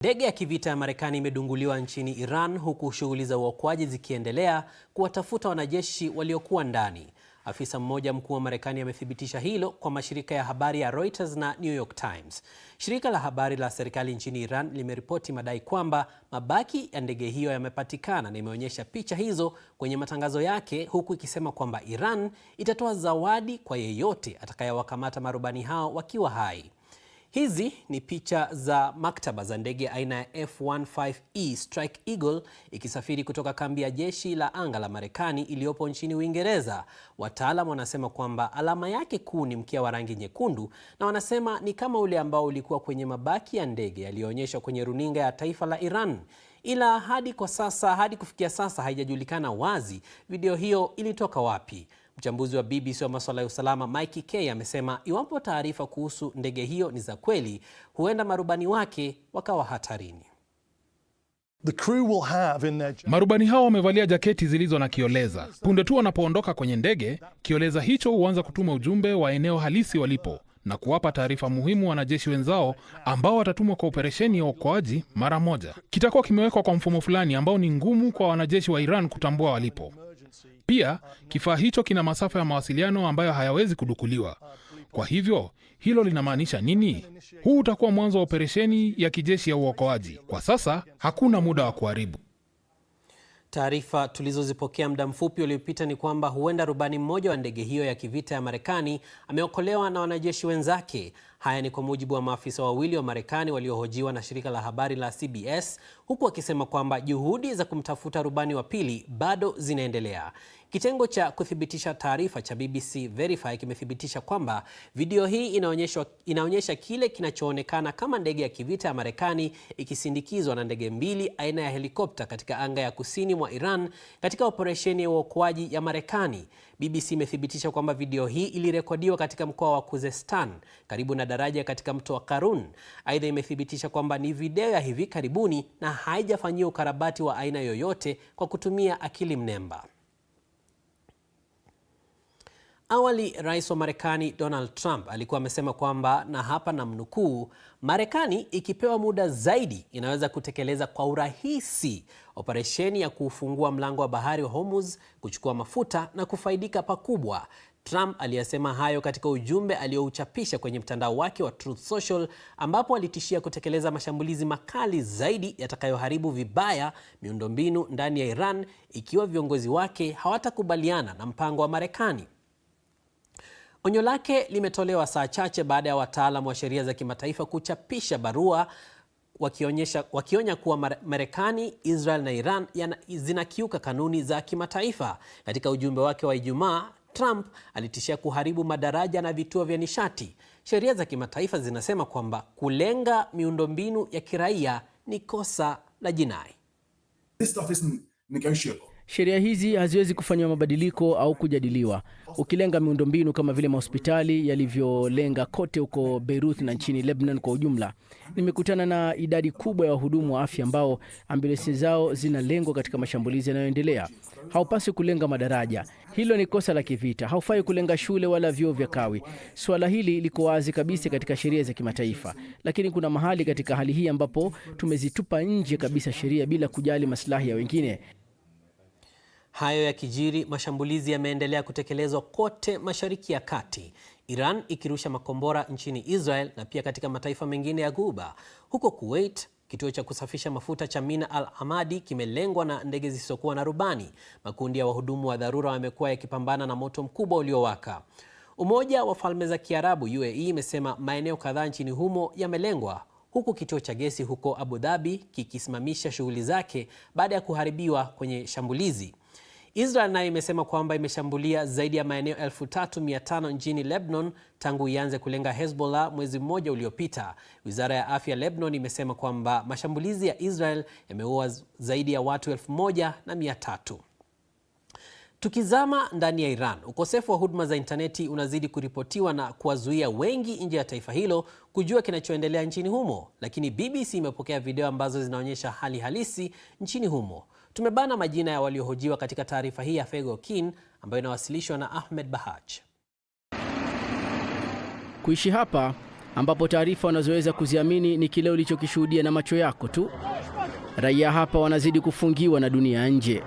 Ndege ya kivita ya Marekani imedunguliwa nchini Iran huku shughuli za uokoaji zikiendelea kuwatafuta wanajeshi waliokuwa ndani. Afisa mmoja mkuu wa Marekani amethibitisha hilo kwa mashirika ya habari ya Reuters na New York Times. Shirika la habari la serikali nchini Iran limeripoti madai kwamba mabaki ya ndege hiyo yamepatikana na imeonyesha picha hizo kwenye matangazo yake, huku ikisema kwamba Iran itatoa zawadi kwa yeyote atakayewakamata marubani hao wakiwa hai. Hizi ni picha za maktaba za ndege aina ya F-15E Strike Eagle ikisafiri kutoka kambi ya jeshi la anga la Marekani iliyopo nchini Uingereza. Wataalamu wanasema kwamba alama yake kuu ni mkia wa rangi nyekundu, na wanasema ni kama ule ambao ulikuwa kwenye mabaki ya ndege yaliyoonyeshwa kwenye runinga ya taifa la Iran. Ila hadi kufikia sasa haijajulikana wazi video hiyo ilitoka wapi. Mchambuzi wa BBC wa masuala ya usalama Mike Kay amesema iwapo taarifa kuhusu ndege hiyo ni za kweli, huenda marubani wake wakawa hatarini. Marubani hao wamevalia jaketi zilizo na kioleza. Punde tu wanapoondoka kwenye ndege, kioleza hicho huanza kutuma ujumbe wa eneo halisi walipo na kuwapa taarifa muhimu wanajeshi wenzao ambao watatumwa kwa operesheni ya uokoaji mara moja. Kitakuwa kimewekwa kwa mfumo fulani ambao ni ngumu kwa wanajeshi wa Iran kutambua walipo. Pia, kifaa hicho kina masafa ya mawasiliano ambayo hayawezi kudukuliwa. Kwa hivyo, hilo linamaanisha nini? Huu utakuwa mwanzo wa operesheni ya kijeshi ya uokoaji. Kwa sasa, hakuna muda wa kuharibu. Taarifa tulizozipokea muda mfupi uliopita ni kwamba huenda rubani mmoja wa ndege hiyo ya kivita ya Marekani ameokolewa na wanajeshi wenzake. Haya ni kwa mujibu wa maafisa wawili wa Marekani waliohojiwa na shirika la habari la CBS, huku wakisema kwamba juhudi za kumtafuta rubani wa pili bado zinaendelea. Kitengo cha kuthibitisha taarifa cha BBC Verify kimethibitisha kwamba video hii inaonyesha kile kinachoonekana kama ndege ya kivita ya Marekani ikisindikizwa na ndege mbili aina ya helikopta katika anga ya kusini mwa Iran katika operesheni ya uokoaji ya Marekani. BBC imethibitisha kwamba video hii ilirekodiwa katika mkoa wa Khuzestan karibu na daraja katika mto wa Karun. Aidha, imethibitisha kwamba ni video ya hivi karibuni na haijafanyiwa ukarabati wa aina yoyote kwa kutumia akili mnemba. Awali, Rais wa Marekani Donald Trump alikuwa amesema kwamba, na hapa namnukuu, Marekani ikipewa muda zaidi inaweza kutekeleza kwa urahisi operesheni ya kufungua mlango wa bahari wa Hormuz, kuchukua mafuta na kufaidika pakubwa. Trump aliyasema hayo katika ujumbe aliyouchapisha kwenye mtandao wake wa Truth Social, ambapo alitishia kutekeleza mashambulizi makali zaidi yatakayoharibu vibaya miundombinu ndani ya Iran ikiwa viongozi wake hawatakubaliana na mpango wa Marekani. Onyo lake limetolewa saa chache baada ya wataalamu wa sheria za kimataifa kuchapisha barua wakionya kuwa Marekani, Israel na Iran zinakiuka kanuni za kimataifa. Katika ujumbe wake wa Ijumaa, Trump alitishia kuharibu madaraja na vituo vya nishati. Sheria za kimataifa zinasema kwamba kulenga miundombinu ya kiraia ni kosa la jinai. Sheria hizi haziwezi kufanywa mabadiliko au kujadiliwa. Ukilenga miundombinu kama vile mahospitali yalivyolenga kote huko Beirut na nchini Lebanon kwa ujumla. Nimekutana na idadi kubwa ya wahudumu wa afya ambao ambulensi zao zinalengwa katika mashambulizi yanayoendelea. Haupaswi kulenga madaraja. Hilo ni kosa la kivita. Haufai kulenga shule wala vyuo vya kawi. Swala hili liko wazi kabisa katika sheria za kimataifa. Lakini kuna mahali katika hali hii ambapo tumezitupa nje kabisa sheria bila kujali maslahi ya wengine. Hayo ya kijiri, mashambulizi yameendelea kutekelezwa kote Mashariki ya Kati, Iran ikirusha makombora nchini Israel na pia katika mataifa mengine ya Ghuba. Huko Kuwait, kituo cha kusafisha mafuta cha Mina al-Hamadi kimelengwa na ndege zisizokuwa na rubani. Makundi ya wahudumu wa dharura wamekuwa yakipambana na moto mkubwa uliowaka. Umoja wa Falme za Kiarabu UAE imesema maeneo kadhaa nchini humo yamelengwa, huku kituo cha gesi huko Abu Dhabi kikisimamisha shughuli zake baada ya kuharibiwa kwenye shambulizi. Israel nayo imesema kwamba imeshambulia zaidi ya maeneo 3500 nchini Lebanon tangu ianze kulenga Hezbollah mwezi mmoja uliopita. Wizara ya afya Lebanon imesema kwamba mashambulizi ya Israel yameua zaidi ya watu 1300. Tukizama ndani ya Iran, ukosefu wa huduma za interneti unazidi kuripotiwa na kuwazuia wengi nje ya taifa hilo kujua kinachoendelea nchini humo, lakini BBC imepokea video ambazo zinaonyesha hali halisi nchini humo. Tumebana majina ya waliohojiwa katika taarifa hii ya Fego Kin ambayo inawasilishwa na Ahmed Bahaj. Kuishi hapa ambapo taarifa wanazoweza kuziamini ni kile ulichokishuhudia na macho yako tu. Raia hapa wanazidi kufungiwa na dunia nje.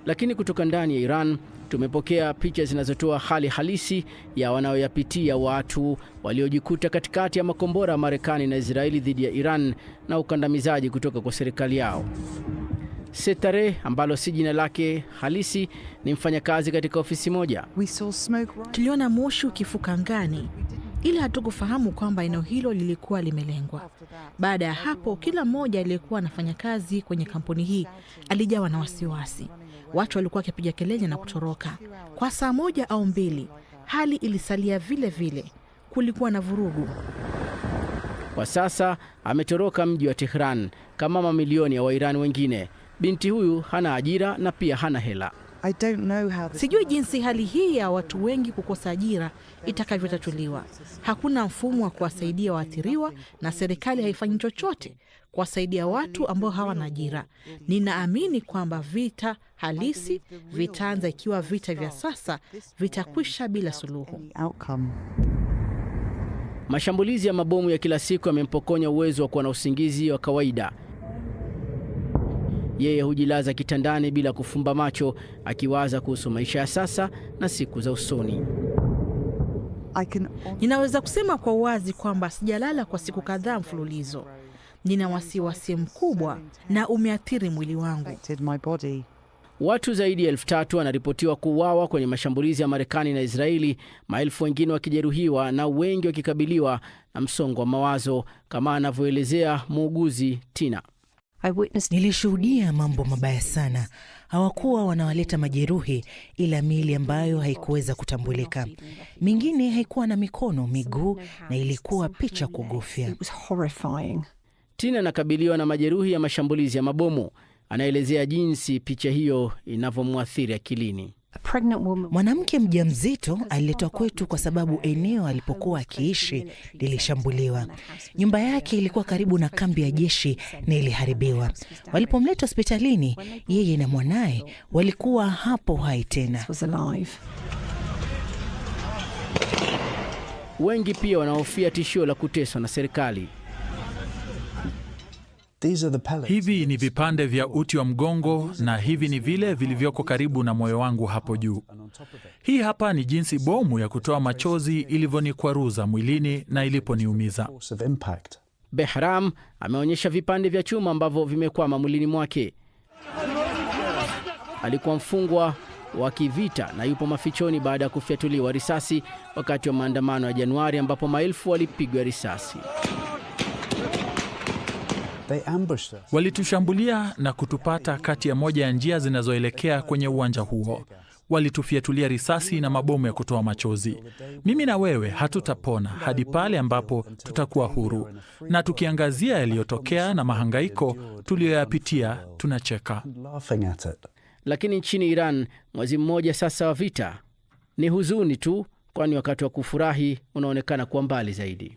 Lakini kutoka ndani ya Iran tumepokea picha zinazotoa hali halisi ya wanaoyapitia watu waliojikuta katikati ya makombora ya Marekani na Israeli dhidi ya Iran na ukandamizaji kutoka kwa serikali yao. Setare, ambalo si jina lake halisi, ni mfanyakazi katika ofisi moja. Tuliona moshi ukifuka angani, ila hatukufahamu kwamba eneo hilo lilikuwa limelengwa. Baada ya hapo, kila mmoja aliyekuwa anafanya kazi kwenye kampuni hii alijawa na wasiwasi. Watu walikuwa wakipiga kelele na kutoroka. Kwa saa moja au mbili, hali ilisalia vile vile. Kulikuwa na vurugu. Kwa sasa ametoroka mji wa Tehran kama mamilioni ya Wairani wengine. Binti huyu hana ajira na pia hana hela. Sijui jinsi hali hii ya watu wengi kukosa ajira itakavyotatuliwa. Hakuna mfumo wa kuwasaidia waathiriwa na serikali haifanyi chochote kuwasaidia watu ambao hawana ajira. Ninaamini kwamba vita halisi vitaanza ikiwa vita vya sasa vitakwisha bila suluhu. Mashambulizi ya mabomu ya kila siku yamempokonya uwezo wa kuwa na usingizi wa kawaida. Yeye hujilaza kitandani bila kufumba macho, akiwaza kuhusu maisha ya sasa na siku za usoni. Ninaweza kusema kwa uwazi kwamba sijalala kwa siku kadhaa mfululizo. Nina wasiwasi mkubwa na umeathiri mwili wangu. Watu zaidi ya 3,000 wanaripotiwa kuuawa kwenye mashambulizi ya Marekani na Israeli, maelfu wengine wakijeruhiwa na wengi wakikabiliwa na msongo wa mawazo, kama anavyoelezea muuguzi Tina. Nilishuhudia mambo mabaya sana. Hawakuwa wanawaleta majeruhi, ila miili ambayo haikuweza kutambulika. Mingine haikuwa na mikono, miguu, na ilikuwa picha kuogofya. Tina anakabiliwa na majeruhi ya mashambulizi ya mabomu. Anaelezea jinsi picha hiyo inavyomwathiri akilini. Mwanamke mjamzito aliletwa kwetu kwa sababu eneo alipokuwa akiishi lilishambuliwa. Nyumba yake ilikuwa karibu na kambi ya jeshi na iliharibiwa. Walipomleta hospitalini, yeye na mwanae walikuwa hapo hai tena. Wengi pia wanahofia tishio la kuteswa na serikali. Hivi ni vipande vya uti wa mgongo na hivi ni vile vilivyoko karibu na moyo wangu hapo juu. Hii hapa ni jinsi bomu ya kutoa machozi ilivyonikwaruza mwilini na iliponiumiza. Behram ameonyesha vipande vya chuma ambavyo vimekwama mwilini mwake. Alikuwa mfungwa wa kivita na yupo mafichoni baada ya kufyatuliwa risasi wakati wa maandamano ya Januari, ambapo maelfu walipigwa risasi. Walitushambulia na kutupata kati ya moja ya njia zinazoelekea kwenye uwanja huo. Walitufyatulia risasi na mabomu ya kutoa machozi. Mimi na wewe hatutapona hadi pale ambapo tutakuwa huru. Na tukiangazia yaliyotokea na mahangaiko tuliyoyapitia, tunacheka. Lakini nchini Iran, mwezi mmoja sasa wa vita, ni huzuni tu, kwani wakati wa kufurahi unaonekana kuwa mbali zaidi.